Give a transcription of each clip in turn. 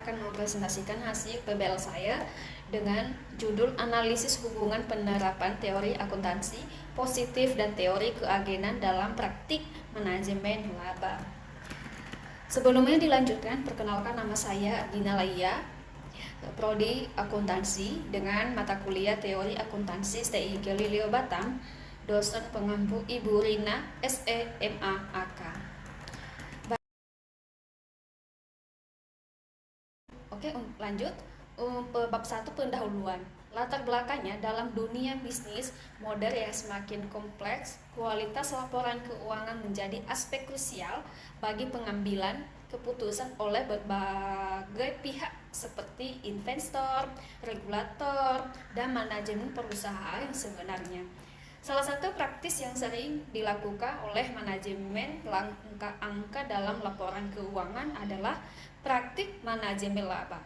akan mempresentasikan hasil PBL saya dengan judul Analisis Hubungan Penerapan Teori Akuntansi Positif dan Teori Keagenan dalam Praktik Manajemen Laba. Sebelumnya dilanjutkan, perkenalkan nama saya Dina Laia, Prodi Akuntansi dengan mata kuliah Teori Akuntansi STI Galileo Batam, dosen pengampu Ibu Rina SEMA AK. Oke, lanjut. Bab 1, pendahuluan. Latar belakangnya, dalam dunia bisnis modern yang semakin kompleks, kualitas laporan keuangan menjadi aspek krusial bagi pengambilan keputusan oleh berbagai pihak seperti investor, regulator, dan manajemen perusahaan yang sebenarnya. Salah satu praktis yang sering dilakukan oleh manajemen angka dalam laporan keuangan adalah praktik manajemen laba.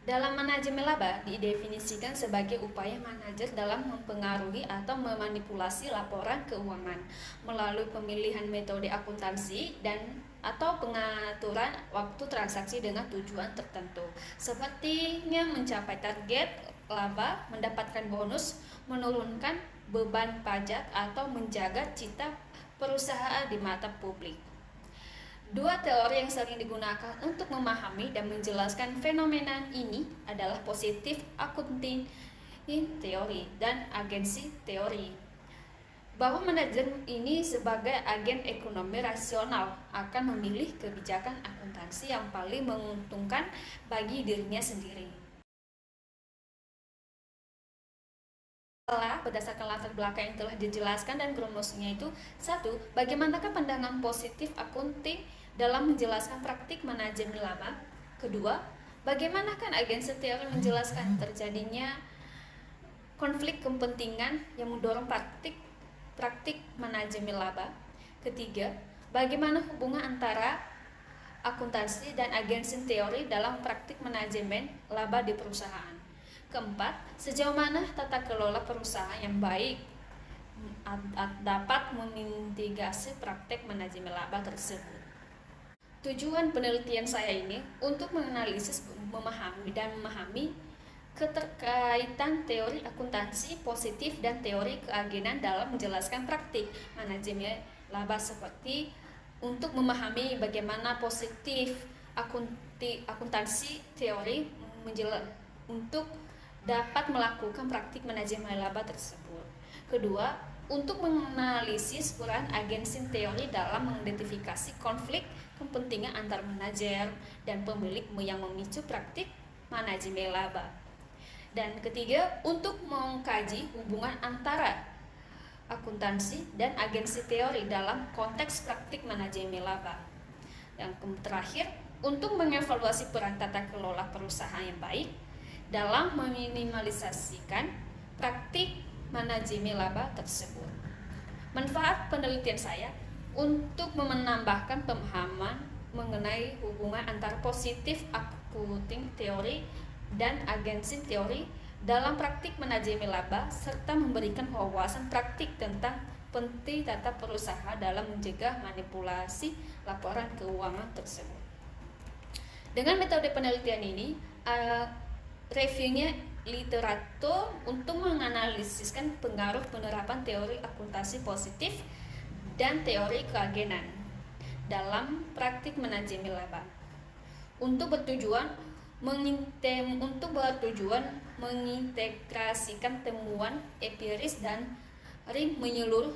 Dalam manajemen laba didefinisikan sebagai upaya manajer dalam mempengaruhi atau memanipulasi laporan keuangan melalui pemilihan metode akuntansi dan atau pengaturan waktu transaksi dengan tujuan tertentu, sepertinya mencapai target laba, mendapatkan bonus, menurunkan beban pajak, atau menjaga citra perusahaan di mata publik. Dua teori yang sering digunakan untuk memahami dan menjelaskan fenomena ini adalah positif accounting teori dan agensi teori. Bahwa manajer ini sebagai agen ekonomi rasional akan memilih kebijakan akuntansi yang paling menguntungkan bagi dirinya sendiri. Berdasarkan latar belakang yang telah dijelaskan dan kronologinya itu, 1. Bagaimanakah pandangan positif accounting dalam menjelaskan praktik manajemen laba? Kedua, bagaimanakah agensi teori menjelaskan terjadinya konflik kepentingan yang mendorong praktik manajemen laba? Ketiga, bagaimana hubungan antara akuntansi dan agensi teori dalam praktik manajemen laba di perusahaan? Keempat, sejauh mana tata kelola perusahaan yang baik dapat memitigasi praktek manajemen laba tersebut. Tujuan penelitian saya ini untuk menganalisis, memahami keterkaitan teori akuntansi positif dan teori keagenan dalam menjelaskan praktik manajemen laba, seperti untuk memahami bagaimana positif akuntansi teori untuk dapat melakukan praktik manajemen laba tersebut. Kedua, untuk menganalisis peran agensi teori dalam mengidentifikasi konflik kepentingan antar manajer dan pemilik yang memicu praktik manajemen laba. Dan ketiga, untuk mengkaji hubungan antara akuntansi dan agensi teori dalam konteks praktik manajemen laba. Yang terakhir, untuk mengevaluasi peran tata kelola perusahaan yang baik dalam meminimalisasikan praktik manajemen laba tersebut. Manfaat penelitian saya untuk menambahkan pemahaman mengenai hubungan antara positif accounting teori dan agensi teori dalam praktik manajemen laba, serta memberikan wawasan praktik tentang penting tata perusahaan dalam mencegah manipulasi laporan keuangan tersebut. Dengan metode penelitian ini, reviewnya literatur untuk menganalisiskan pengaruh penerapan teori akuntansi positif dan teori keagenan dalam praktik manajemen laba untuk bertujuan mengintegrasikan temuan empiris dan menyeluruh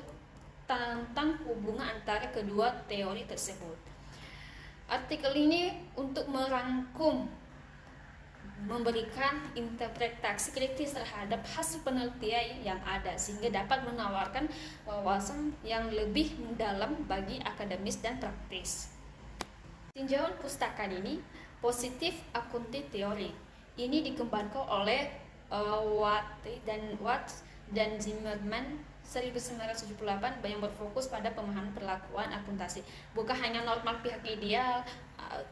tentang hubungan antara kedua teori tersebut. Artikel ini untuk merangkum, memberikan interpretasi kritis terhadap hasil penelitian yang ada sehingga dapat menawarkan wawasan yang lebih mendalam bagi akademis dan praktis. Tinjauan pustaka ini positif accounting teori ini dikembangkan oleh Watts dan Zimmerman 1978 yang berfokus pada pemahaman perlakuan akuntansi. Bukan hanya normal pihak ideal,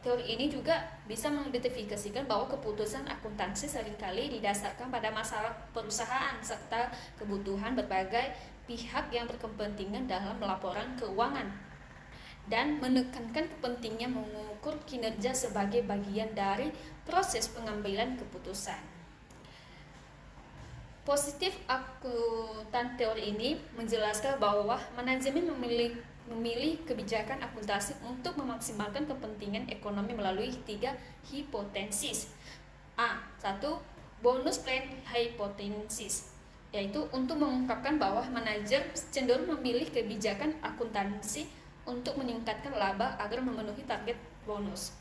teori ini juga bisa mengidentifikasikan bahwa keputusan akuntansi seringkali didasarkan pada masalah perusahaan serta kebutuhan berbagai pihak yang berkepentingan dalam laporan keuangan. dan menekankan pentingnya mengukur kinerja sebagai bagian dari proses pengambilan keputusan. Positif akuntan teori ini menjelaskan bahwa manajemen memilih kebijakan akuntansi untuk memaksimalkan kepentingan ekonomi melalui 3 hipotesis. Satu, bonus plan hypothesis, yaitu untuk mengungkapkan bahwa manajer cenderung memilih kebijakan akuntansi untuk meningkatkan laba agar memenuhi target bonus.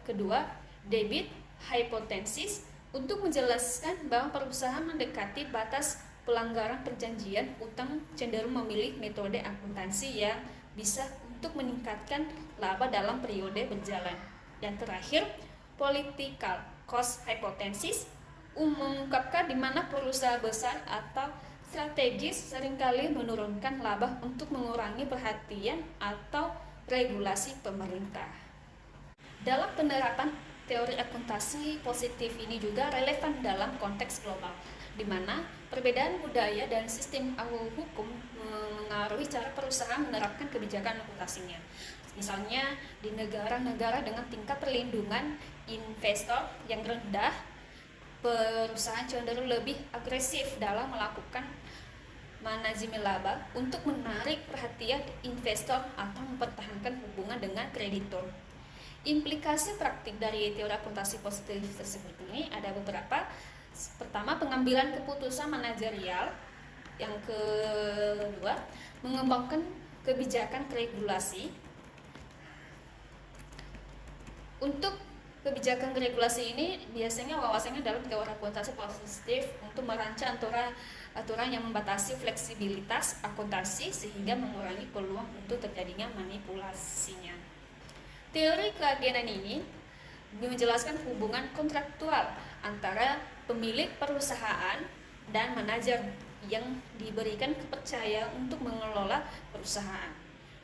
Kedua, debit hypothesis untuk menjelaskan bahwa perusahaan mendekati batas pelanggaran perjanjian utang cenderung memilih metode akuntansi yang bisa untuk meningkatkan laba dalam periode berjalan. Dan terakhir, political cost hypothesis mengungkapkan di mana perusahaan besar atau strategis seringkali menurunkan laba untuk mengurangi perhatian atau regulasi pemerintah. Dalam penerapan teori akuntansi positif ini juga relevan dalam konteks global, di mana perbedaan budaya dan sistem hukum mengaruhi cara perusahaan menerapkan kebijakan akuntansinya. Misalnya di negara-negara dengan tingkat perlindungan investor yang rendah, perusahaan cenderung lebih agresif dalam melakukan manajemen laba untuk menarik perhatian investor atau mempertahankan hubungan dengan kreditor. Implikasi praktik dari teori akuntansi positif tersebut ini ada beberapa. Pertama, pengambilan keputusan manajerial. Yang kedua, mengembangkan kebijakan regulasi. Untuk kebijakan regulasi ini biasanya wawasannya dalam teori akuntansi positif untuk merancang aturan yang membatasi fleksibilitas akuntansi sehingga mengurangi peluang untuk terjadinya manipulasinya. Teori keagenan ini menjelaskan hubungan kontraktual antara pemilik perusahaan dan manajer yang diberikan kepercayaan untuk mengelola perusahaan.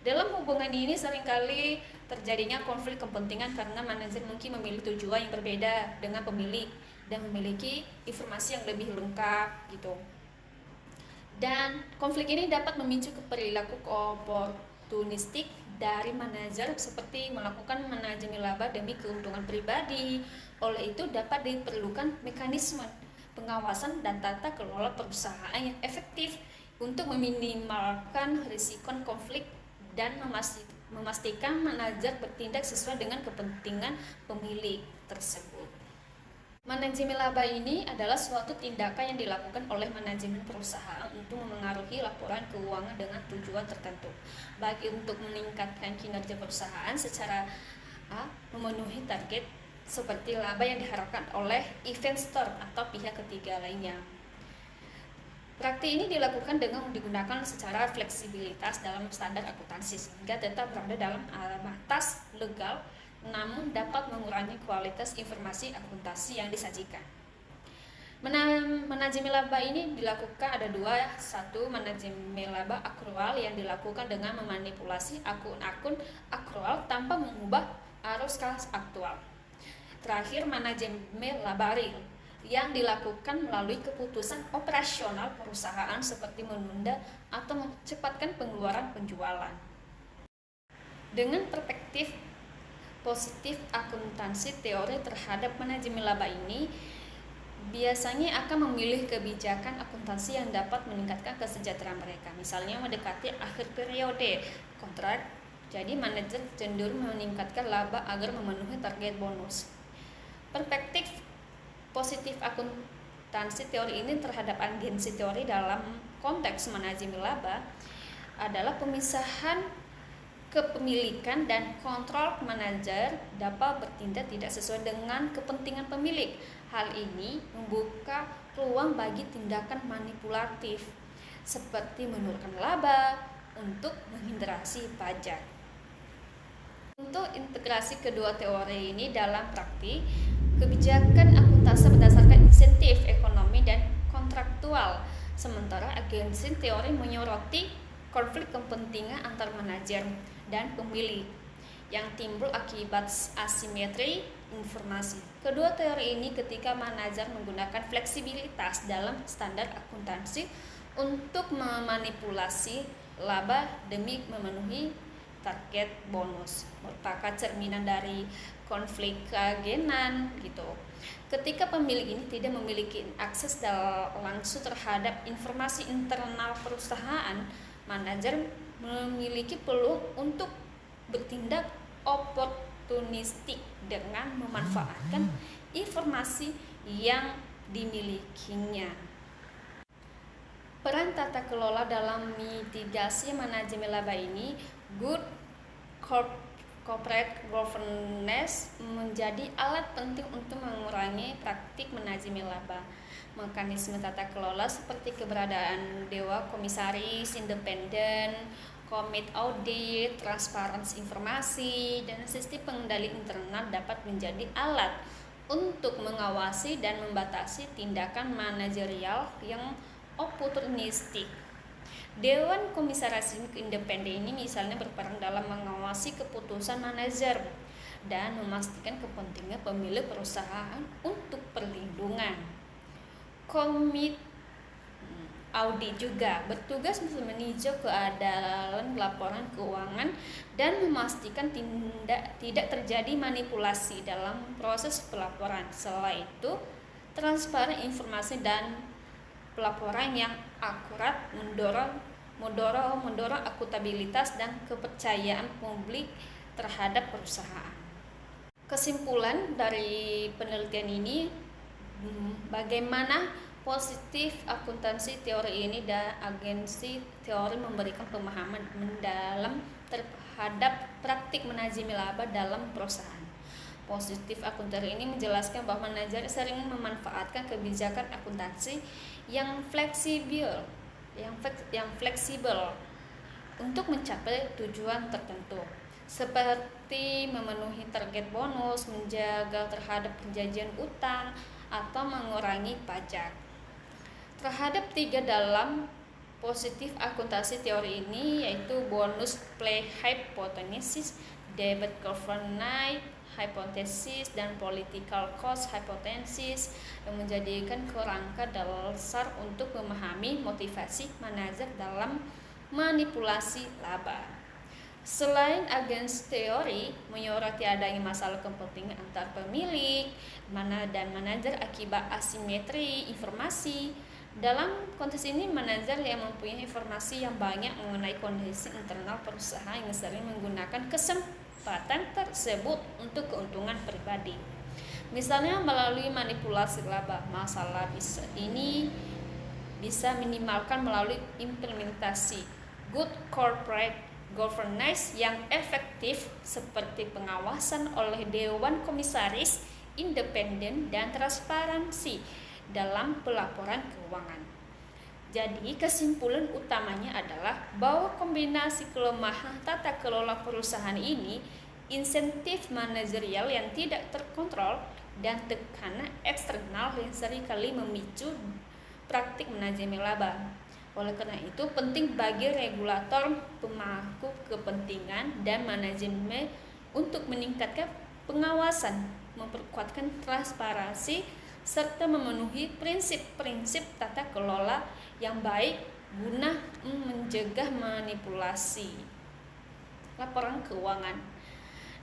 Dalam hubungan ini seringkali terjadinya konflik kepentingan karena manajer mungkin memiliki tujuan yang berbeda dengan pemilik dan memiliki informasi yang lebih lengkap gitu. Dan konflik ini dapat memicu perilaku oportunistik dari manajer seperti melakukan manajemen laba demi keuntungan pribadi. Oleh itu dapat diperlukan mekanisme pengawasan dan tata kelola perusahaan yang efektif untuk meminimalkan risiko konflik dan memastikan manajer bertindak sesuai dengan kepentingan pemilik tersebut. Manajemen laba ini adalah suatu tindakan yang dilakukan oleh manajemen perusahaan untuk memengaruhi laporan keuangan dengan tujuan tertentu, baik untuk meningkatkan kinerja perusahaan secara memenuhi target seperti laba yang diharapkan oleh investor atau pihak ketiga lainnya. Praktik ini dilakukan dengan digunakan secara fleksibilitas dalam standar akuntansi sehingga tetap berada dalam batas legal namun dapat mengurangi kualitas informasi akuntansi yang disajikan. Manajemen laba ini dilakukan ada dua. Satu, manajemen laba akrual yang dilakukan dengan memanipulasi akun-akun akrual tanpa mengubah arus kas aktual. Terakhir, manajemen laba real yang dilakukan melalui keputusan operasional perusahaan seperti menunda atau mempercepatkan pengeluaran penjualan. Dengan perspektif positif akuntansi teori terhadap manajemen laba ini biasanya akan memilih kebijakan akuntansi yang dapat meningkatkan kesejahteraan mereka. Misalnya mendekati akhir periode kontrak, jadi manajer cenderung meningkatkan laba agar memenuhi target bonus. Perspektif positif akuntansi teori ini terhadap agensi teori dalam konteks manajemen laba adalah pemisahan kepemilikan dan kontrol manajer dapat bertindak tidak sesuai dengan kepentingan pemilik. Hal ini membuka peluang bagi tindakan manipulatif seperti menurunkan laba untuk menghindari pajak. Untuk integrasi kedua teori ini dalam praktik, kebijakan akuntansi berdasarkan insentif ekonomi dan kontraktual, sementara agensi teori menyoroti konflik kepentingan antar manajer dan pemilik yang timbul akibat asimetri informasi. Kedua teori ini ketika manajer menggunakan fleksibilitas dalam standar akuntansi untuk memanipulasi laba demi memenuhi target bonus, merupakan cerminan dari konflik keagenan gitu. Ketika pemilik ini tidak memiliki akses langsung terhadap informasi internal perusahaan, manajer memiliki peluang untuk bertindak oportunistik dengan memanfaatkan informasi yang dimilikinya. Peran tata kelola dalam mitigasi manajemen laba ini, good corporate governance menjadi alat penting untuk mengurangi praktik manajemen laba. Mekanisme tata kelola seperti keberadaan dewan komisaris independen, komit audit, transparansi informasi, dan sistem pengendali internal dapat menjadi alat untuk mengawasi dan membatasi tindakan manajerial yang oportunistik. Dewan Komisaris Independen ini misalnya berperan dalam mengawasi keputusan manajer dan memastikan kepentingan pemilik perusahaan untuk perlindungan. Komit audit juga bertugas meninjau keadaan laporan keuangan dan memastikan tidak terjadi manipulasi dalam proses pelaporan. Selain itu, transparan informasi dan pelaporan yang akurat mendorong akuntabilitas dan kepercayaan publik terhadap perusahaan. Kesimpulan dari penelitian ini, bagaimana positif akuntansi teori ini dan agensi teori memberikan pemahaman mendalam terhadap praktik manajemen laba dalam perusahaan. Positif akuntansi ini menjelaskan bahwa manajer sering memanfaatkan kebijakan akuntansi yang fleksibel untuk mencapai tujuan tertentu, seperti memenuhi target bonus, menjaga terhadap perjanjian utang, atau mengurangi pajak. Terhadap 3 dalam positif akuntansi teori ini, yaitu bonus play hypothesis, debit governance hypothesis, dan political cost hypothesis, yang menjadikan kerangka dasar untuk memahami motivasi manajer dalam manipulasi laba. Selain agensi teori menyoroti adanya masalah kepentingan antar pemilik dan manajer akibat asimetri informasi. Dalam konteks ini, manajer yang mempunyai informasi yang banyak mengenai kondisi internal perusahaan yang sering menggunakan kesempatan tersebut untuk keuntungan pribadi. Misalnya melalui manipulasi laba. Masalah ini bisa minimalkan melalui implementasi good corporate governance yang efektif, seperti pengawasan oleh Dewan Komisaris Independen dan transparansi dalam pelaporan keuangan. Jadi kesimpulan utamanya adalah bahwa kombinasi kelemahan tata kelola perusahaan ini, insentif manajerial yang tidak terkontrol, dan tekanan eksternal yang seringkali memicu praktik manajemen laba. Oleh karena itu, penting bagi regulator, pemangku kepentingan, dan manajemen untuk meningkatkan pengawasan, memperkuatkan transparansi, serta memenuhi prinsip-prinsip tata kelola yang baik guna mencegah manipulasi laporan keuangan.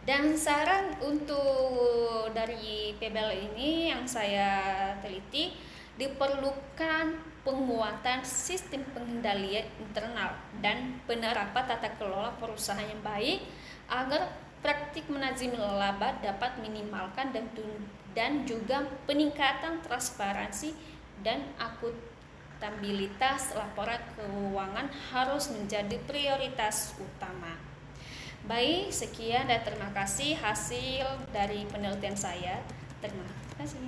Dan saran untuk dari PBL ini yang saya teliti, diperlukan penguatan sistem pengendalian internal dan penerapan tata kelola perusahaan yang baik agar praktik manajemen laba dapat minimalkan dan juga peningkatan transparansi dan akuntabilitas laporan keuangan harus menjadi prioritas utama. Baik, sekian dan terima kasih hasil dari penelitian saya. Terima kasih.